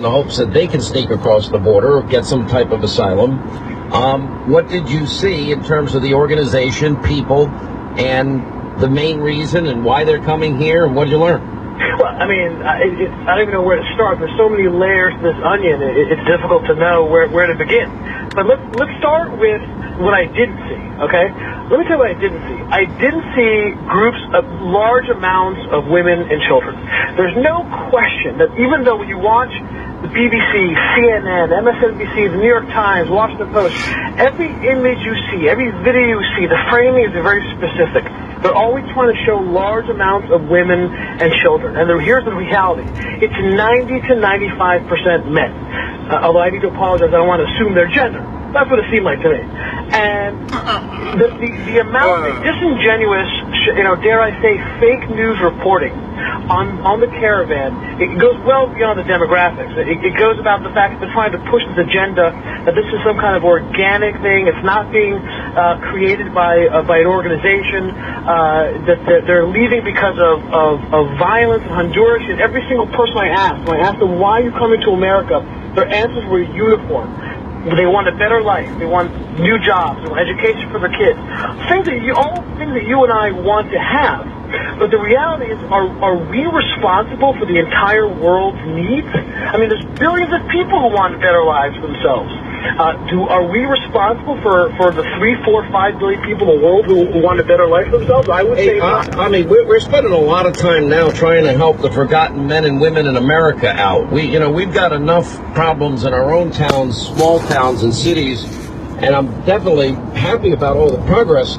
in the hopes that they can sneak across the border or get some type of asylum. What did you see in terms of the organization, people, and the main reason and why they're coming here, and what did you learn? Well, I mean, I don't even know where to start. There's so many layers to this onion, it's difficult to know where to begin. But let's start with what I didn't see, okay? Let me tell you what I didn't see. I didn't see groups of large amounts of women and children. There's no question that even though when you watch the BBC, CNN, MSNBC, the New York Times, Washington Post, every image you see, every video you see, the framing is very specific. They're always trying to show large amounts of women and children. And here's the reality. It's 90 to 95% men. Although I need to apologize, I don't want to assume their gender. That's what it seemed like to me. And the amount of disingenuous, dare I say, fake news reporting on the caravan, it goes well beyond the demographics. It goes about the fact that they're trying to push this agenda that this is some kind of organic thing. It's not being created by an organization. That they're leaving because of violence in Honduras. And every single person I asked, when I asked them why are you coming to America, their answers were uniform. They want a better life. They want new jobs. They want education for their kids. All things that you and I want to have. But the reality is, are we responsible for the entire world's needs? I mean, there's billions of people who want better lives for themselves. Are we responsible for the 3, 4, 5 billion people in the world who want a better life for themselves? I would say not. I mean, we're spending a lot of time now trying to help the forgotten men and women in America out. We've got enough problems in our own towns, small towns and cities, and I'm definitely happy about all the progress.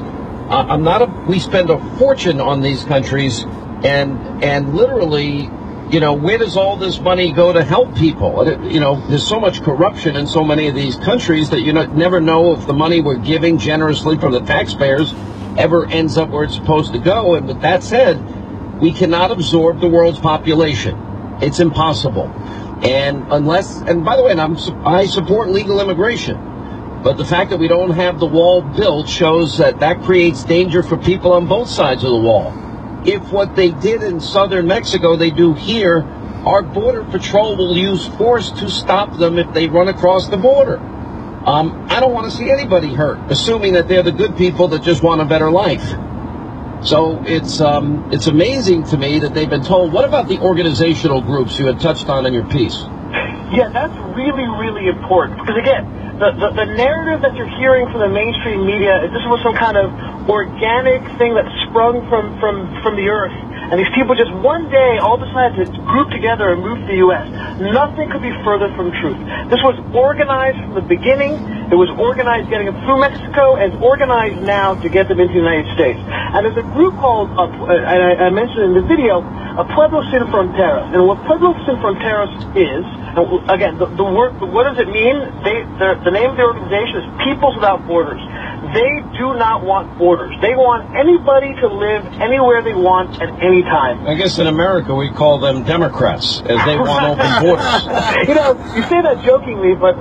We spend a fortune on these countries, and literally, where does all this money go to help people? There's so much corruption in so many of these countries that you never know if the money we're giving generously from the taxpayers ever ends up where it's supposed to go. And with that said, we cannot absorb the world's population. It's impossible. And by the way, I support legal immigration. But the fact that we don't have the wall built shows that creates danger for people on both sides of the wall. If what they did in southern Mexico they do here, our border patrol will use force to stop them if they run across the border. I don't want to see anybody hurt, assuming that they're the good people that just want a better life. So it's amazing to me that they've been told. What about the organizational groups you had touched on in your piece? Yeah, that's really, really important. Because again, the narrative that you're hearing from the mainstream media is this was some kind of organic thing that sprung from the earth. And these people just one day all decided to group together and move to the U.S. Nothing could be further from truth. This was organized from the beginning. It was organized getting them through Mexico, and it's organized now to get them into the United States. And there's a group called, I mentioned in the video, Pueblos Sin Fronteras. And what Pueblos Sin Fronteras is, and again, the word, what does it mean? The name of the organization is Peoples Without Borders. They do not want borders. They want anybody to live anywhere they want at any time. I guess in America we call them Democrats, as they want open borders. You say that jokingly, but...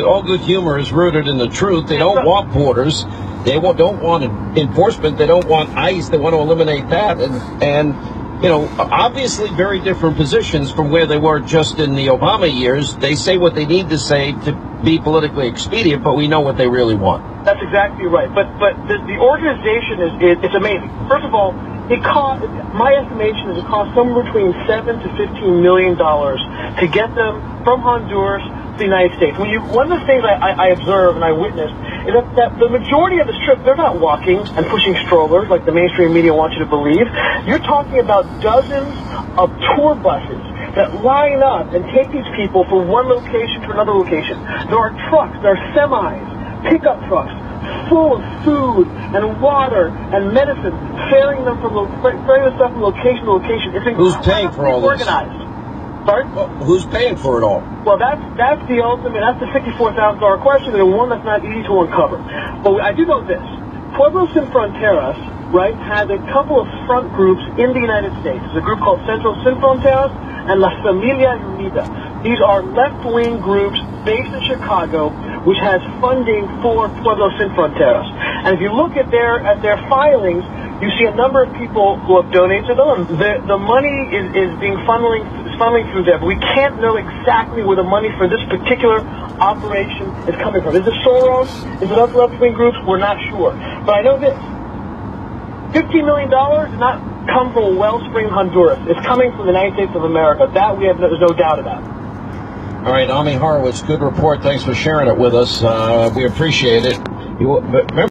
all good humor is rooted in the truth. They don't want borders. They don't want enforcement. They don't want ICE. They want to eliminate that. And obviously very different positions from where they were just in the Obama years. They say what they need to say to be politically expedient, but we know what they really want. That's exactly right. But the organization it's amazing. First of all, my estimation is it costs somewhere between $7 to $15 million to get them from Honduras to the United States. One of the things I observe and I witnessed is that the majority of this trip, they're not walking and pushing strollers like the mainstream media wants you to believe. You're talking about dozens of tour buses that line up and take these people from one location to another location. There are trucks, there are semis, pickup trucks, full of food and water and medicine, ferrying the stuff from location to location. It's Who's paying for all this? Organized. Sorry? Well, who's paying for it all? Well, that's the ultimate, that's the $54,000 question, and one that's not easy to uncover. But I do know this. Pueblos Sin Fronteras, right, has a couple of front groups in the United States. There's a group called Centro Sin Fronteras and La Familia Unida. These are left-wing groups based in Chicago, which has funding for Pueblos Sin Fronteras. And if you look at their filings, you see a number of people who have donated to them. The money is being funneling funneling through there, but we can't know exactly where the money for this particular operation is coming from. Is it Soros? Is it other left-wing groups? We're not sure. But I know this. $15 million did not come from a wellspring in Honduras. It's coming from the United States of America. That there's no doubt about. All right, Ami Horowitz, good report. Thanks for sharing it with us. We appreciate it.